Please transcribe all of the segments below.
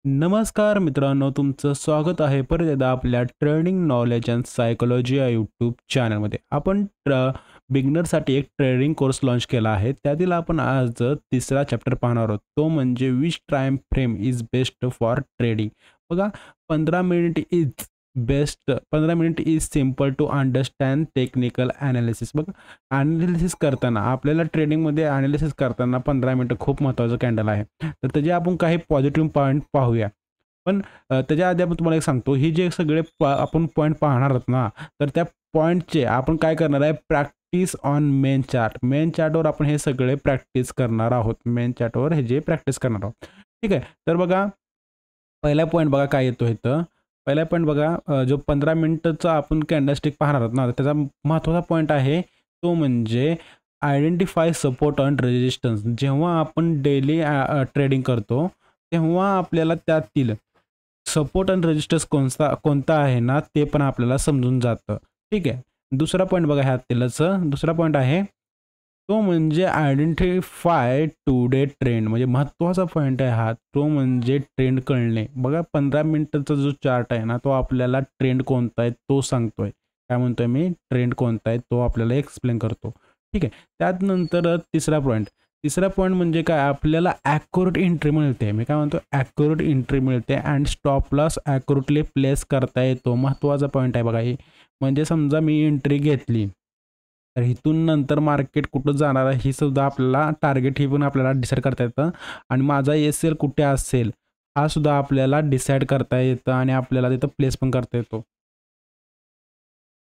नमस्कार मित्रांनो, तुमचं स्वागत आहे परत एकदा आपल्या ट्रेडिंग नॉलेज अँड सायकोलॉजी या यूट्यूब चॅनलमध्ये. आपण बिगिनरसाठी एक ट्रेडिंग कोर्स लॉन्च केला आहे. त्यातील आपण आज तिसरा चॅप्टर पाहणार आहोत. तो म्हणजे which time frame is best for trading. बघा, 15 minute is best. 15 minute is simple to understand technical analysis. बघा, ॲनालिसिस करताना आपल्याला ट्रेडिंगमध्ये ॲनालिसिस करताना 15 मिनिटं खूप महत्त्वाचं कॅन्डल आहे. तर त्याचे आपण काही पॉझिटिव्ह पॉईंट पाहूया. पण त्याच्या आधी आपण तुम्हाला एक सांगतो, ही जे सगळे आपण पॉईंट पाहणार आहोत ना, तर त्या पॉईंटचे आपण काय करणार आहे, practice on main chart. Main चार्टवर आपण हे सगळे प्रॅक्टिस करणार आहोत. मेन चार्टवर हे जे प्रॅक्टिस करणार आहोत. ठीक आहे. तर बघा, पहिला पॉईंट बघा काय येतो इथं. पहिला पॉईंट बघा, जो 15 मिनिटचा आपण कॅन्डलस्टिक पाहणार आहोत ना, त्याचा महत्त्वाचा पॉईंट आहे तो म्हणजे आयडेंटिफाय सपोर्ट अँड रेजिस्टन्स. जेव्हा आपण डेली ट्रेडिंग करतो तेव्हा आपल्याला त्यातील सपोर्ट अँड रेजिस्टन्स कोणता आहे ना, ते पण आपल्याला समजून जातं. ठीक आहे. दुसरा पॉईंट बघा, ह्यातीलच दुसरा पॉईंट आहे तो म्हणजे आयडेंटिफाय टुडे ट्रेंड. म्हणजे महत्त्वाचा पॉईंट आहे हा. तो म्हणजे ट्रेंड कळणे. बघा, 15 मिनिटाचा जो चार्ट आहे ना, तो आपल्याला ट्रेंड कोणता आहे तो सांगतोय. काय म्हणतोय मी, ट्रेंड कोणता आहे तो आपल्याला एक्सप्लेन करतो. ठीक आहे. त्यात नंतर तिसरा पॉईंट म्हणजे काय, आपल्याला ॲक्युरेट एंट्री मिळते. मी काय म्हणतो, ॲक्युरेट एंट्री मिळते and stop loss accurately place करता येतो. महत्त्वाचा पॉईंट आहे बघा. ही म्हणजे समजा मी एंट्री घेतली, तर इथून नंतर मार्केट कुठं जाणार आहे ही सुद्धा आपल्याला टार्गेट ही पण आपल्याला डिसाईड करता येतं. आणि माझा एस-एल कुठे असेल हा सुद्धा आपल्याला डिसाईड करता येतं आणि आपल्याला तिथं प्लेस पण करता येतो.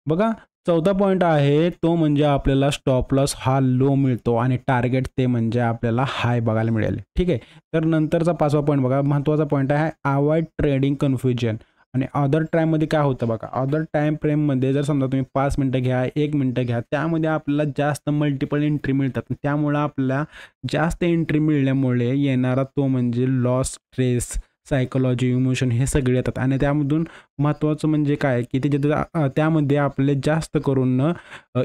बघा, चौथा पॉईंट आहे तो म्हणजे आपल्याला स्टॉप लॉस हा लो मिळतो आणि टार्गेट ते म्हणजे आपल्याला हाय बघायला मिळेल. ठीक आहे. तर नंतरचा 5वा पॉईंट बघा, महत्त्वाचा पॉईंट आहे अवॉइड ट्रेडिंग कन्फ्युजन. आणि अदर टाईममध्ये काय होतं बघा, अदर टाईम फ्रेममध्ये जर समजा तुम्ही 5 मिनटं घ्या, 1 मिनटं घ्या, त्यामध्ये आपल्याला जास्त मल्टिपल एंट्री मिळतात. त्यामुळं आपल्याला जास्त एंट्री मिळण्यामुळे येणारा तो म्हणजे लॉस, स्ट्रेस, सायकोलॉजी, इमोशन हे सगळे येतात. आणि त्यामधून महत्त्वाचं म्हणजे काय, की त्यामध्ये आपले जास्त करून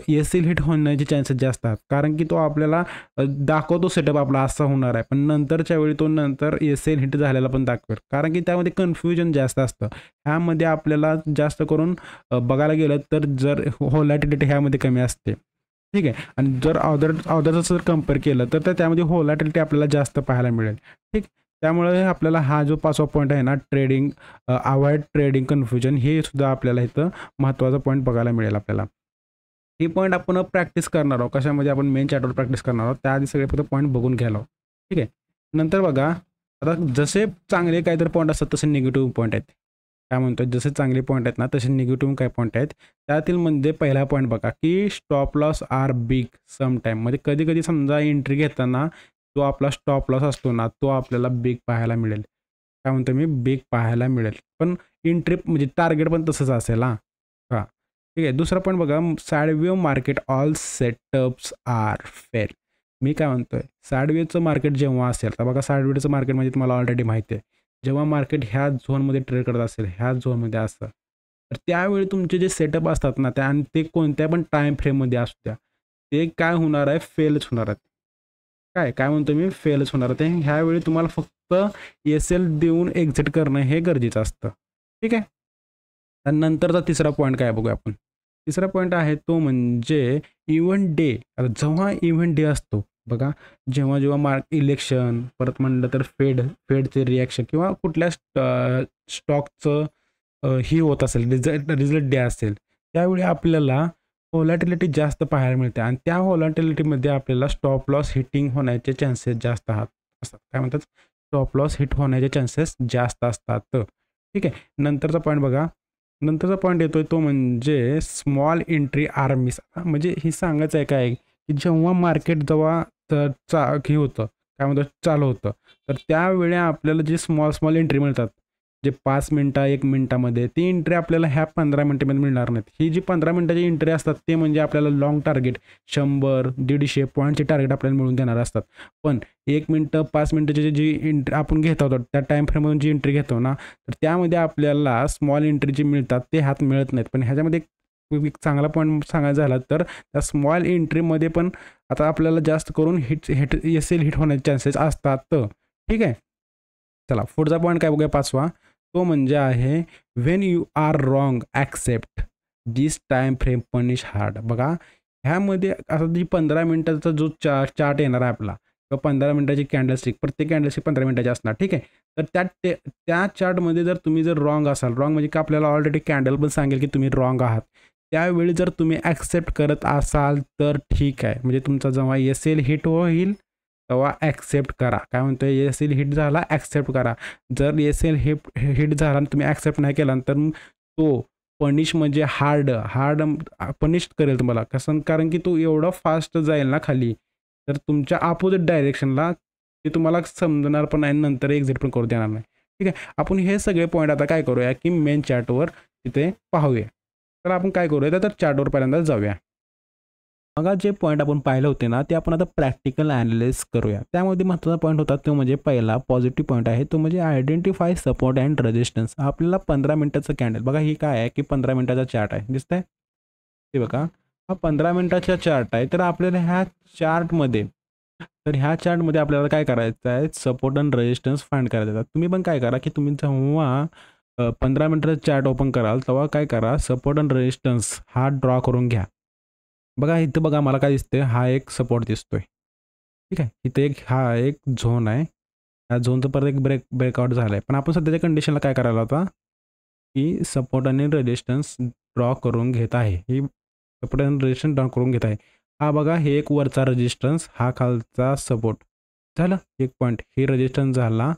एस-एल हिट होण्याचे चान्सेस जास्त आहेत. कारण की तो आपल्याला दाखवतो सेटअप आपला असा होणार आहे, पण नंतरच्या वेळी तो नंतर एस-एल हिट झालेला पण दाखवेल. कारण की त्यामध्ये कन्फ्युजन जास्त असतं. ह्यामध्ये आपल्याला जास्त करून बघायला गेलं तर जर व्होलॅटिलिटी ह्यामध्ये कमी असते. ठीक आहे. आणि जर अदरचं जर कंपेअर केलं तर त्यामध्ये व्होलॅटिलिटी आपल्याला जास्त पाहायला मिळेल. ठीक. त्यामुळे आपल्याला हा जो 5वा पॉईंट आहे ना, अवॉइड ट्रेडिंग कन्फ्युजन, हे सुद्धा आपल्याला इथं महत्त्वाचा पॉईंट बघायला मिळेल आपल्याला. ही पॉईंट आपण प्रॅक्टिस करणार आहोत. कशामध्ये, आपण मेन चार्टवर प्रॅक्टिस करणार आहोत. त्याआधी सगळे फक्त पॉईंट बघून घ्यायला आहोत. ठीक आहे. नंतर बघा, आता जसे चांगले काहीतरी पॉईंट असतात तसे निगेटिव्ह पॉईंट आहेत. काय म्हणतो, जसे चांगले पॉईंट आहेत ना तसे निगेटिव्ह काही पॉईंट आहेत. त्यातील म्हणजे पहिला पॉईंट बघा, की stop loss are big some time. म्हणजे कधी कधी समजा एंट्री घेताना जो आपला स्टॉप लॉस असतो ना, तो आपल्याला बिग पाहायला मिळेल. काय म्हणतो मी, बिग पाहायला मिळेल. पण एंट्री म्हणजे टार्गेट पण तसंच असेल. हां हां ठीक आहे. दुसरा पॉईंट बघा, sideways market all setups are fail. मी काय म्हणतोय, सॅडवेवचं मार्केट जेव्हा असेल, तर बघा सॅडवेवचं मार्केट म्हणजे तुम्हाला ऑलरेडी माहिती आहे. जेव्हा मार्केट ह्या झोनमध्ये ट्रेड करत असेल, ह्या झोनमध्ये असतं, तर त्यावेळी तुमचे जे सेटअप असतात ना, त्या आणि ते कोणत्या पण टाईम फ्रेममध्ये असू द्या, ते काय होणार आहे, फेलच होणार आहेत. काय काय म्हणतो मी, फेलच होणार आहे. ह्यावेळी तुम्हाला फक्त एस-एल देऊन एक्झिट करणं हे गरजेचं असतं. ठीक आहे. आणि नंतरचा तिसरा पॉईंट काय बघूया आपण. तिसरा पॉईंट आहे तो म्हणजे इव्हेंट डे. आता जेव्हा इव्हेंट डे असतो बघा, जेव्हा जेव्हा इलेक्शन, परत म्हणलं तर फेडचे रिॲक्शन किंवा कुठल्या स्टॉकचं ही होत असेल, रिझल्ट डे असेल, त्यावेळी आपल्याला व्होलॅटिलिटी जास्त पाहायला मिळते आणि त्या व्होलॅटिलिटीमध्ये आपल्याला स्टॉप लॉस हिटिंग होण्याचे चान्सेस जास्त असतात. काय म्हणतात, स्टॉप लॉस हिट होण्याचे चान्सेस जास्त असतात. ठीक आहे. नंतरचा पॉईंट बघा, नंतरचा पॉईंट येतोय तो म्हणजे स्मॉल एंट्री आर्मीस. म्हणजे हे सांगायचं आहे काय, की जेव्हा मार्केट हे होतं, काय म्हणतात, चालू होतं, तर त्यावेळी आपल्याला जे स्मॉल एंट्री मिळतात, जे 5 मिनटं 1 मिनटामध्ये, ती एंट्री आपल्याला ह्या 15 मिनटामध्ये मिळणार नाहीत. ही जी 15 मिनटाची एंट्री असतात ते म्हणजे आपल्याला लॉंग टार्गेट 100-150 पॉईंटचे टार्गेट आपल्याला मिळून देणार असतात. पण 1 मिनटं 5 मिनटाची जी एंट्री आपण घेत आहोत, त्या टाईम फ्रेममधून जी एंट्री घेतो ना, तर त्यामध्ये आपल्याला स्मॉल एंट्री जी मिळतात ते हात मिळत नाहीत. पण ह्याच्यामध्ये एक चांगला पॉईंट सांगायचा झाला तर त्या स्मॉल एंट्रीमध्ये पण आता आपल्याला जास्त करून एस-एल हिट होण्याचे चान्सेस असतात. ठीक आहे. चला पुढचा पॉईंट काय बघूया 5वा, तो म्हणजे आहे when you are wrong accept this time frame punish hard. बघा ह्यामध्ये आता जी 15 मिनिटाचा जो चार्ट येणार आहे आपला किंवा 15 मिनिटाची कॅन्डलस्टिक, प्रत्येक कॅन्डलस्टिक 15 मिनिटाची असणार, ठीक आहे. तर त्या चार्टमध्ये जर तुम्ही जर रॉंग असाल, रॉंग म्हणजे का आपल्याला ऑलरेडी कॅन्डल पण सांगेल की तुम्ही रॉंग आहात, त्यावेळी जर तुम्ही ॲक्सेप्ट करत असाल तर ठीक आहे. म्हणजे तुमचा जेव्हा एस-एल हिट होईल तेव्हा ॲक्सेप्ट करा. काय म्हणतोय, एस-एल हिट झाला ॲक्सेप्ट करा. जर एस-एल हिट झाला आणि तुम्ही ॲक्सेप्ट नाही केला तर तो पनिश म्हणजे हार्ड पनिश करेल तुम्हाला. कसं, कारण की तो एवढा फास्ट जाईल ना खाली, तर तुमच्या अपोजिट डायरेक्शनला ते तुम्हाला समजणार पण नाही, नंतर एक्झिट पण करू देणार नाही. ठीक आहे. आपण हे सगळे पॉईंट आता काय करूया की मेन चार्टवर तिथे पाहूया. तर आपण काय करूया, तर चार्टवर पहिल्यांदा जाऊया. बघा जे पॉईंट आपण पाहिले होते ना, ते आपण आता प्रॅक्टिकल ॲनालिसिस करूया. त्यामध्ये महत्त्वाचा पॉईंट होता तो म्हणजे पहिला पॉझिटिव्ह पॉईंट आहे, तो म्हणजे आयडेंटिफाय सपोर्ट अँड रेजिस्टन्स. आपल्याला 15 मिनिटाचं कॅन्डल, बघा ही काय आहे की 15 मिनिटाचा चार्ट आहे, दिसतंय ते बघा. हा 15 मिनिटाचा चार्ट आहे. तर आपल्याला ह्या चार्टमध्ये आपल्याला काय करायचं आहे, सपोर्ट अँड रेजिस्टन्स फाइंड करायचा आहे. तुम्ही पण काय करा की तुम्ही जेव्हा 15 मिनिटाचा चार्ट ओपन कराल तेव्हा काय करा, सपोर्ट अँड रेजिस्टन्स हा ड्रॉ करून घ्या. बघा इथं बघा मला काय दिसतंय, हा एक सपोर्ट दिसतोय, ठीक आहे. इथे हा एक झोन आहे. ह्या झोनचं परत एक ब्रेकआउट झालं आहे. पण आपण सध्याच्या कंडिशनला काय करायला होता की सपोर्ट आणि रेजिस्टन्स ड्रॉ करून घेत आहे. ही सपोर्ट आणि रेजिस्टन्स ड्रॉ करून घेत आहे. हा बघा हे एक वरचा रेजिस्टन्स, हा खालचा सपोर्ट झालं. एक पॉईंट हे रेजिस्टन्स झाला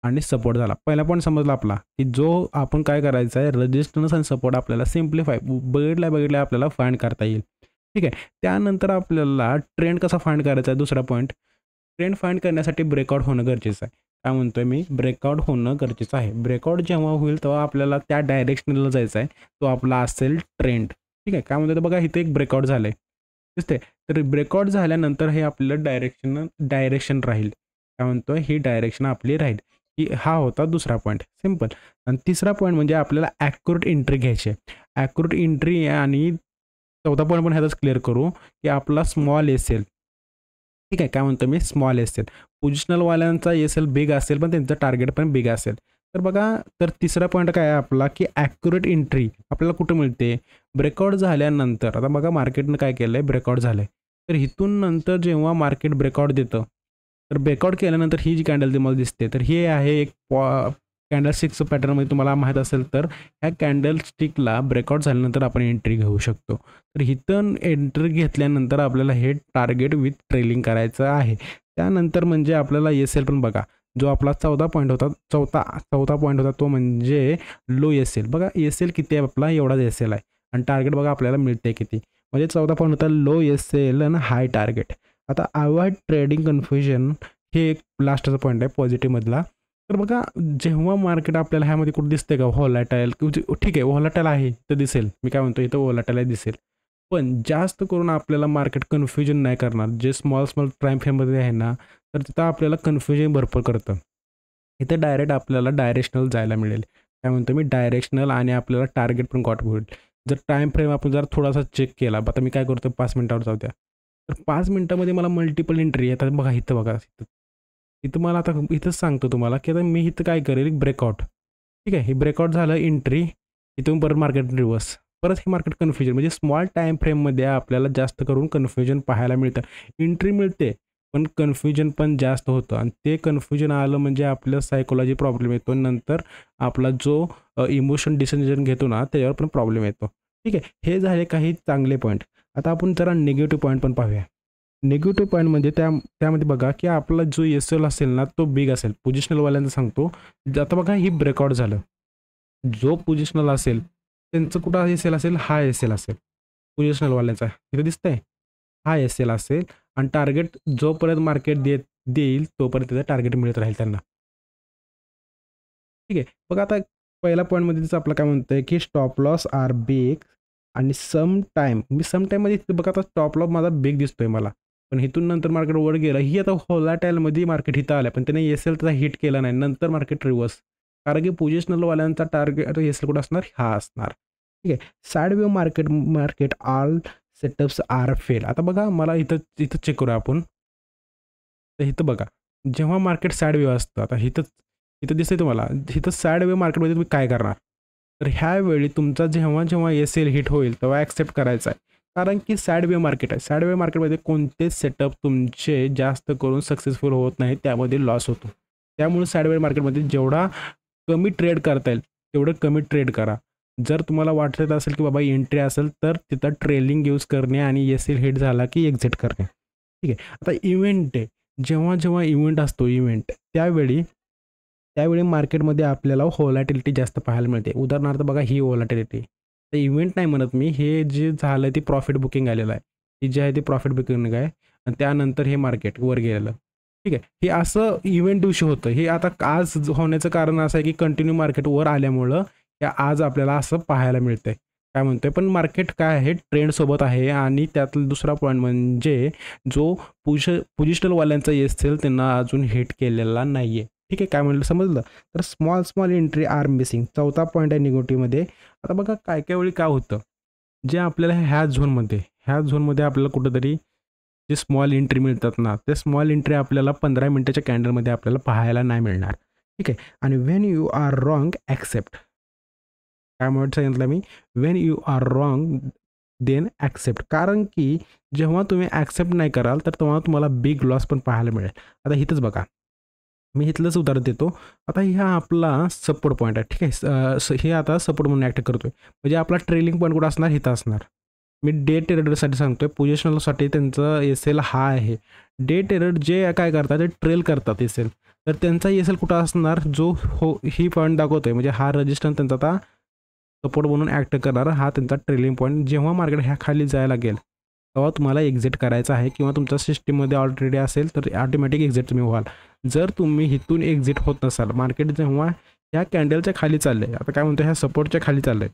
आणि सपोर्ट झाला. पहिला पॉईंट समजला आपला की जो आपण काय करायचं आहे, रेजिस्टन्स आणि सपोर्ट आपल्याला सिम्प्लिफाय बघितल्या आपल्याला फाइंड करता येईल. ठीक आहे. त्यानंतर आपल्याला ट्रेंड कसा फाइंड करायचा आहे, दुसरा पॉईंट. ट्रेंड फाइंड करण्यासाठी ब्रेकआउट होणं गरजेचं आहे. काय म्हणतोय मी, ब्रेकआउट होणं गरजेचं आहे. ब्रेकआउट जेव्हा होईल तेव्हा आपल्याला त्या डायरेक्शनला जायचं आहे, तो आपला असेल ट्रेंड. ठीक आहे. काय म्हणतोय, बघा इथे एक ब्रेकआउट झालं आहे, दिसते. तर ब्रेकआउट झाल्यानंतर हे आपलं डायरेक्शन राहील. काय म्हणतोय, ही डायरेक्शन आपली राहील. की हा होता दुसरा पॉईंट, सिम्पल. आणि तिसरा पॉईंट म्हणजे आपल्याला ॲक्युरेट एंट्री घ्यायची आहे. ॲक्युरेट एंट्री आणि चौथा पॉईंट पण ह्याचाच क्लिअर करू की आपला स्मॉल एस-एल, ठीक आहे. काय म्हणतो मी, स्मॉल एस-एल. पोझिशनलवाल्यांचा एस-एल बिग असेल पण त्यांचं टार्गेट पण बिग असेल. तर बघा, तर तिसरा पॉईंट काय आहे आपला की ॲक्युरेट एंट्री आपल्याला कुठं मिळते, ब्रेकआउट झाल्यानंतर. आता बघा मार्केटनं काय केलं आहे, ब्रेकआउट झालं आहे. तर इथून नंतर जेव्हा मार्केट ब्रेकआउट देतं, तर ब्रेकआउट केल्यानंतर ही जी कॅन्डल तुम्हाला दिसते, तर हे आहे एक कॅन्डलस्टिकचं पॅटर्नमध्ये तुम्हाला माहीत असेल तर ह्या कॅन्डलस्टिकला ब्रेकआउट झाल्यानंतर आपण एंट्री घेऊ शकतो. तर इथून एंट्री घेतल्यानंतर आपल्याला हे टार्गेट विथ ट्रेलिंग करायचं आहे. त्यानंतर म्हणजे आपल्याला एस-एल पण बघा, जो आपला चौथा पॉईंट होता, चौथा पॉईंट होता तो म्हणजे लो एस-एल. बघा एस-एल किती आहे आपला, एवढाच एस-एल आहे आणि टार्गेट बघा आपल्याला मिळते किती. म्हणजे चौथा पॉईंट होता लो एस-एल आणि हाय टार्गेट. आता अवॉइड ट्रेडिंग कन्फ्युजन, हे एक लास्टचा पॉईंट आहे पॉझिटिव्हमधला. तर बघा जेव्हा मार्केट आपल्याला ह्यामध्ये कुठं दिसते का व्हॉलॅटाईल, ठीक आहे व्हॉलॅटाईल आहे तर दिसेल, मी काय म्हणतो इथं व्हॉलॅटाईल दिसेल. पण जास्त करून आपल्याला मार्केट कन्फ्युजन नाही करणार. जे स्मॉल टाईम फ्रेममध्ये आहे ना, तर तिथं आपल्याला कन्फ्युजन भरपूर करतं. इथं डायरेक्ट आपल्याला डायरेक्शनल जायला मिळेल. काय म्हणतो मी, डायरेक्शनल, आणि आपल्याला टार्गेट पण गॉट होईल. जर टाईम फ्रेम आपण जर थोडासा चेक केला, आता मी काय करतो 5 मिनिटावर जाऊ द्या. तर 5 मिनिटामध्ये मला मल्टिपल एंट्री येतात. बघा इथं बघा, इथं मला आता इथंच सांगतो तुम्हाला की आता मी इथं काय करेल, ब्रेकआउट, ठीक आहे. हे ब्रेकआउट झालं, एंट्री, इथून परत मार्केट रिव्हर्स, परत हे मार्केट कन्फ्युजन. म्हणजे स्मॉल टाईम फ्रेममध्ये आपल्याला जास्त करून कन्फ्युजन पाहायला मिळतं. एंट्री मिळते पण कन्फ्युजन पण जास्त होतं, आणि ते कन्फ्युजन आलं म्हणजे आपलं सायकोलॉजी प्रॉब्लेम येतो. नंतर आपला जो इमोशन डिसिजन घेतो ना, त्याच्यावर पण प्रॉब्लेम येतो. ठीक आहे. हे झाले काही चांगले पॉईंट. आता आपण जरा निगेटिव्ह पॉईंट पण पाहूया. निगेटिव्ह पॉईंट म्हणजे त्यामध्ये बघा की आपला जो एस-एल असेल ना, तो बिग असेल. पोझिशनलवाल्यांचं सांगतो, आता बघा ही ब्रेकआउट झालं, जो पोझिशनल असेल त्यांचं कुठं एस-एल असेल, हा एस-एल असेल पोझिशनलवाल्यांचा, इथं दिसतंय, हा एस-एल असेल. आणि टार्गेट जोपर्यंत मार्केट देईल तोपर्यंत त्याचं टार्गेट मिळत राहील त्यांना. ठीक आहे. बघा आता पहिला पॉईंटमध्येच आपलं काय म्हणतंय की स्टॉप लॉस आर बिग, आणि सम टाईममध्ये बघा आता स्टॉप लॉस माझा बिग दिसतोय मला, पण इथून नंतर मार्केट वर गेलं. ही आता व्हॉलॅटाईलमध्ये मार्केट इथं आलं, पण त्याने एस-एल त्याचा हिट केला नाही. नंतर मार्केट रिव्हर्स, कारण की पोझिशनलवाल्यांचा टार्गेट एस-एल कुठं असणार, हा असणार. ठीक आहे. Sideways market all setups are fail. आता बघा मला इथं चेक करूया आपण. तर इथं बघा, जेव्हा मार्केट साईड वेव असतं, आता इथं दिसतंय तुम्हाला, इथं साइडवे मार्केटमध्ये तुम्ही काय करणार? तर ह्यावेळी तुमचा जेव्हा एस-एल हिट होईल तेव्हा ॲक्सेप्ट करायचा आहे. कारण की साइडवे मार्केट आहे. साइडवे मार्केटमध्ये कोणतेच सेटअप तुमचे जास्त करून सक्सेसफुल होत नाही, त्यामध्ये लॉस होतो. त्यामुळे साइडवे मार्केटमध्ये जेवढा कमी ट्रेड करता येईल तेवढं कमी ट्रेड करा. जर तुम्हाला वाटत असेल की बाबा एंट्री असेल तर तिथं ट्रेलिंग यूज करणे आणि एस-एल हिट झाला की एक्झिट करणे. ठीक आहे. आता इव्हेंट आहे. जेव्हा इव्हेंट असतो त्यावेळी मार्केटमध्ये आपल्याला व्होलॅटिलिटी जास्त पाहायला मिळते. उदाहरणार्थ बघा ही व्होलॅटिलिटी. तर इव्हेंट नाही म्हणत मी, हे जे झालं ते प्रॉफिट बुकिंग आलेलं आहे. ही जी आहे ती प्रॉफिट बुकिंग आहे आणि त्यानंतर हे मार्केट वर गेलेलं. ठीक आहे. हे असं इव्हेंट दिवशी होतं. हे आता आज होण्याचं कारण असं आहे की कंटिन्यू मार्केट वर आल्यामुळं हे आज आपल्याला असं पाहायला मिळतंय. काय म्हणतोय पण मार्केट काय आहे ट्रेंडसोबत आहे आणि त्यातला दुसरा पॉईंट म्हणजे जो पोझिशनलवाल्यांचा असेल त्यांना अजून हिट केलेला नाही आहे. ठीक आहे. काय म्हणलं समजलं? तर स्मॉल एंट्री आर मिसिंग. चौथा पॉईंट आहे निगेटिव्हमध्ये. आता बघा काय वेळी काय होतं, जे आपल्याला ह्या झोनमध्ये आपल्याला कुठंतरी जे स्मॉल एंट्री मिळतात ना, ते स्मॉल एंट्री आपल्याला 15 मिनिटाच्या कॅन्डलमध्ये आपल्याला पाहायला नाही मिळणार. ठीक आहे. आणि when you are wrong accept. काय म्हणून सांगितलं मी? When you are wrong then accept. कारण की जेव्हा तुम्ही ॲक्सेप्ट नाही कराल तर तेव्हा तुम्हाला बिग लॉस पण पाहायला मिळेल. आता इथंच बघा, मी इथलंच उदाहरण देतो. आता हा आपला सपोर्ट पॉईंट आहे. ठीक आहे. हे आता सपोर्ट म्हणून ॲक्ट करतोय. म्हणजे आपला ट्रेलिंग पॉईंट कुठं असणार? इथं असणार. मी डे ट्रेडरसाठी सांगतोय. पोझिशनलसाठी त्यांचं एस-एल हा आहे. डे ट्रेडर जे काय करतात ते ट्रेल करतात एस-एल. तर त्यांचा एस-एल कुठं असणार? जो ही पॉईंट दाखवतोय म्हणजे हा रजिस्टन्स त्यांचा आता सपोर्ट म्हणून ॲक्ट करणार हा त्यांचा ट्रेलिंग पॉईंट. जेव्हा मार्केट ह्या खाली जायला लागेल तेव्हा तुम्हाला एक्झिट करायचं आहे किंवा तुमच्या सिस्टीममध्ये ऑलरेडी असेल तर ऑटोमॅटिक एक्झिट तुम्ही व्हाल. जर तुम्ही इथून एक्झिट होत नसाल, मार्केट जेव्हा ह्या कॅन्डलच्या खाली चाललंय, आता काय म्हणतो ह्या सपोर्टच्या खाली चाललंय,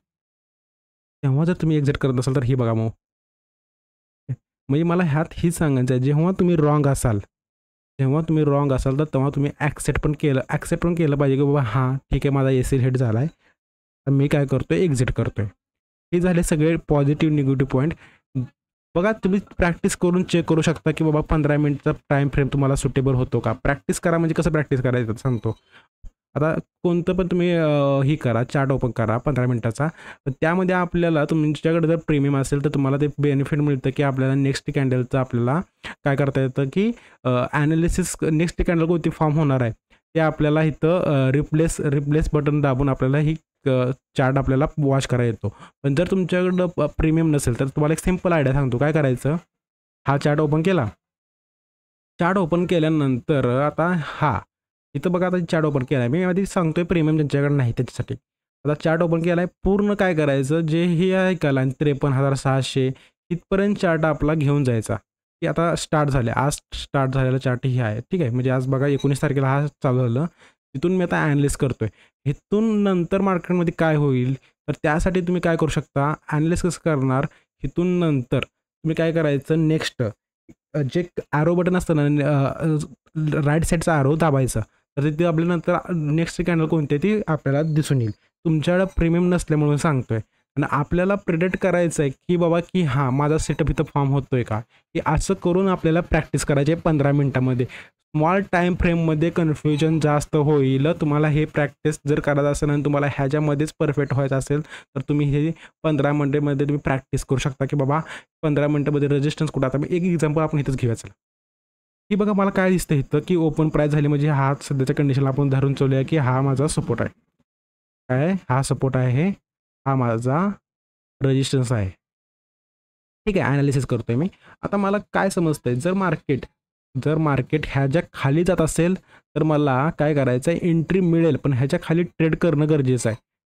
तेव्हा जर तुम्ही एक्झिट करत असाल तर ही बघा मग. म्हणजे मला ह्यात हीच सांगायचं आहे, जेव्हा तुम्ही रॉंग असाल तर तेव्हा तुम्ही ॲक्सेप्ट पण केलं पाहिजे की बाबा हां ठीक आहे माझा एस-एल हिट झाला आहे. तर मी काय करतोय एक्झिट करतोय. हे झाले सगळे पॉझिटिव्ह निगेटिव्ह पॉईंट. बघा तुम्ही प्रॅक्टिस करून चेक करू शकता की बाबा 15 मिनिटचा टाईम फ्रेम तुम्हाला सुटेबल होतो का. प्रॅक्टिस करा म्हणजे कसं प्रॅक्टिस करायचं सांगतो. आता कोणतं पण तुम्ही ही करा, चार्ट ओपन करा 15 मिनिटाचा. तर त्यामध्ये आपल्याला तुमच्याकडे जर प्रीमियम असेल तर तुम्हाला ते बेनिफिट मिळतं की आपल्याला नेक्स्ट कॅन्डलचं आपल्याला काय करता येतं की ॲनालिसिस नेक्स्ट कॅन्डल कोणती फॉर्म होणार आहे ते आपल्याला इथं रिप्लेस बटन दाबून आपल्याला ही चार्ट आपल्याला वॉच करायला येतो. पण जर तुमच्याकडं प्रीमियम नसेल तर तुम्हाला एक सिंपल आयडिया सांगतो. काय करायचं? हा चार्ट ओपन केला. चार्ट ओपन केल्यानंतर आता इथं बघा आता चार्ट ओपन केला आहे. मी आधी सांगतोय प्रीमियम ज्यांच्याकडे नाही त्याच्यासाठी. आता चार्ट ओपन केला आहे. पूर्ण काय करायचं जे हे आहे का 53,600 इथपर्यंत चार्ट आपला घेऊन जायचा. की आता स्टार्ट झाले. आज स्टार्ट झालेला चार्ट ही आहे. ठीक आहे. म्हणजे आज बघा 19 तारखेला हा चालू झालं. तिथून मी आता ॲनालिसिस करतोय. इथून नंतर मार्केटमध्ये काय होईल तर त्यासाठी तुम्ही काय करू शकता ॲनालिसिस करणार. इथून नंतर तुम्ही काय करायचं नेक्स्ट जे ॲरो बटन असतं ना राईट साईडचा ॲरो दाबायचा. तर तिथे आपल्यानंतर नेक्स्ट कॅन्डल कोणती आहे ती आपल्याला दिसून येईल. तुमच्याकडं प्रीमियम नसल्यामुळे सांगतोय आणि आपल्याला प्रिडिक्ट करायचं आहे की बाबा की हां माझा सेटअप इथं फॉर्म होतोय का. की असं करून आपल्याला प्रॅक्टिस करायची आहे 15 मिनिटामध्ये. स्मॉल टाईम फ्रेममध्ये कन्फ्युजन जास्त होईल. तुम्हाला हे प्रॅक्टिस जर करायचं असेल आणि तुम्हाला ह्याच्यामध्येच परफेक्ट व्हायचं असेल तर तुम्ही हे 15 मिनिटामध्ये तुम्ही प्रॅक्टिस करू शकता की बाबा 15 मिनिटामध्ये रेजिस्टन्स कुठं. आता मी एक एक्झाम्पल आपण इथंच घेऊया चला. की बघा मला काय दिसतं इथं की ओपन प्राईस झाली म्हणजे हा सध्याच्या कंडिशनला आपण धरून चालूया की हा माझा सपोर्ट आहे. काय हा सपोर्ट आहे, हा माझा रेजिस्टन्स आहे. ठीक आहे. ॲनालिसिस करतोय मी. आता मला काय समजतंय जर मार्केट ह्याच्या खाली जात असेल तर मला काय करायचं आहे एंट्री मिळेल पण ह्याच्या खाली ट्रेड करणं गरजेचं आहे.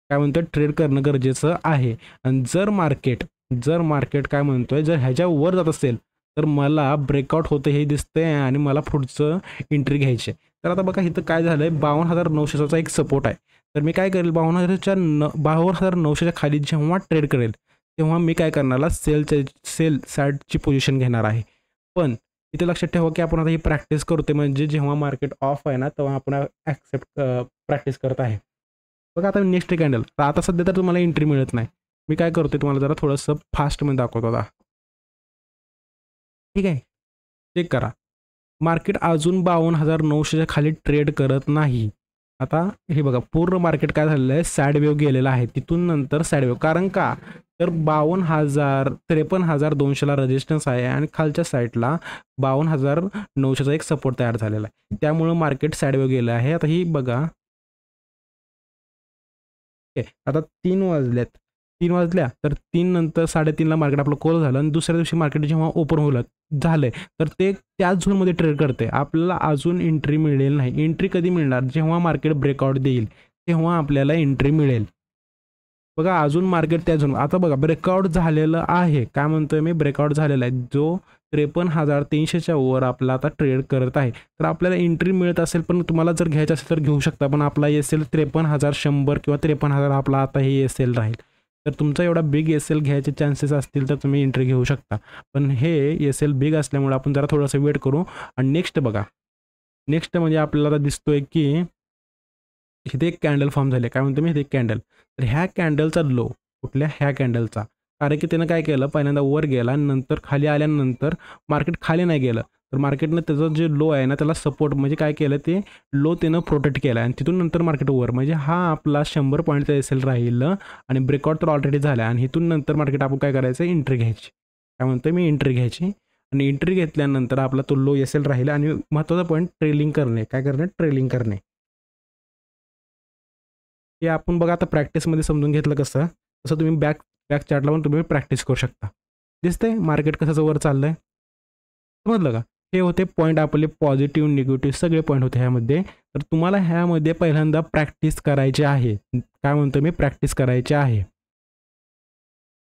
काय म्हणतोय ट्रेड करणं गरजेचं आहे. आणि जर मार्केट काय म्हणतोय जर ह्याच्या वर जात असेल तर मला ब्रेकआउट होतं हे दिसतंय आणि मला पुढचं एंट्री घ्यायची आहे. तर आता बघा इथं काय झालं आहे 52,900चा एक सपोर्ट आहे. तर मी काय करेल 52,900च्या खाली जेव्हा ट्रेड करेल तेव्हा मी काय करणार सेल साईडची पोझिशन घेणार आहे. पण इथे लक्षात ठेवा की आपण आता ही प्रॅक्टिस करतोय म्हणजे जेव्हा मार्केट ऑफ आहे ना तेव्हा आपण प्रॅक्टिस करत आहे. बघा आता नेक्स्ट कॅन्डल तर आता सध्या तर तुम्हाला एंट्री मिळत नाही. मी काय करतोय तुम्हाला जरा थोडंसं फास्टमध्ये दाखवतो आता. ठीक आहे. चेक करा. मार्केट अजून 52,900च्या खाली ट्रेड करत नाही. आता हे बघा पूर्ण मार्केट काय झालेलं आहे, सॅड वेव्ह गेलेला आहे, तिथून नंतर सॅड वेव्ह. कारण का तर 53,200ला रेजिस्टन्स आहे आणि खालच्या साईडला 52,900चा एक सपोर्ट तयार झालेला आहे. त्यामुळं मार्केट सॅड वेव्ह गेलं आहे. आता ही बघा, आता 3 वाजल्या तर 3 नंतर 3:30ला मार्केट आपलं क्लोज झालं आणि दुसऱ्या दिवशी मार्केट जेव्हा ओपन होईल झालंय तर ते त्याच झोनमध्ये ट्रेड करते. आपल्याला अजून एंट्री मिळेल नाही. एंट्री कधी मिळणार, जेव्हा मार्केट ब्रेकआउट देईल तेव्हा आपल्याला एंट्री मिळेल. बघा अजून मार्केट त्या झोन, आता बघा ब्रेकआउट झालेलं आहे. काय म्हणतोय मी, ब्रेकआउट झालेला आहे. जो 53,300च्या वर आपला आता ट्रेड करत आहे. तर आपल्याला एंट्री मिळत असेल, पण तुम्हाला जर घ्यायचं असेल तर घेऊ शकता. पण आपला एस-एल 53,100 किंवा 53,000 आपला आता हे एस-एल राहील. तर तुमचा एवढा बिग एस-एल घ्यायचे चान्सेस असतील तर तुम्ही एंट्री घेऊ शकता. पण हे एस-एल बिग असल्यामुळे आपण जरा थोडंसं वेट करू. आणि नेक्स्ट बघा, नेक्स्ट म्हणजे आपल्याला दिसतोय की इथे एक कॅन्डल फॉर्म झाले. काय म्हणतो मी, इथे एक कॅन्डल. तर ह्या कॅन्डलचा लो, कुठल्या ह्या कॅन्डलचा, कारण की त्यानं काय केलं, पहिल्यांदा वर गेला आणि नंतर खाली आल्यानंतर मार्केट खाली नाही गेलं. तर मार्केटनं त्याचं जे लो आहे ना त्याला सपोर्ट म्हणजे काय केलं, ते लो त्यानं प्रोटेक्ट केला आणि तिथून नंतर मार्केट वर, म्हणजे हा आपला 100 पॉईंटचा एस-एल राहिलं आणि ब्रेकआउट तर ऑलरेडी झाला आणि इथून नंतर मार्केट आपण काय करायचं, एंट्री घ्यायची. काय म्हणतो मी, एंट्री घ्यायची. आणि एंट्री घेतल्यानंतर आपला तो लो एस-एल राहिला आणि महत्त्वाचा पॉईंट ट्रेलिंग करणे. काय करणे, ट्रेलिंग करणे. हे आपण बघा आता प्रॅक्टिसमध्ये समजून घेतलं कसं, तसं तुम्ही बॅक बॅक चार्टला पण तुम्ही प्रॅक्टिस करू शकता. दिसतंय मार्केट कसं वर चाललंय, समजलं का. हे होते पॉईंट आपले, पॉझिटिव्ह निगेटिव्ह सगळे पॉईंट होते ह्यामध्ये. तर तुम्हाला ह्यामध्ये पहिल्यांदा प्रॅक्टिस करायची आहे. काय म्हणतो मी, प्रॅक्टिस करायची आहे.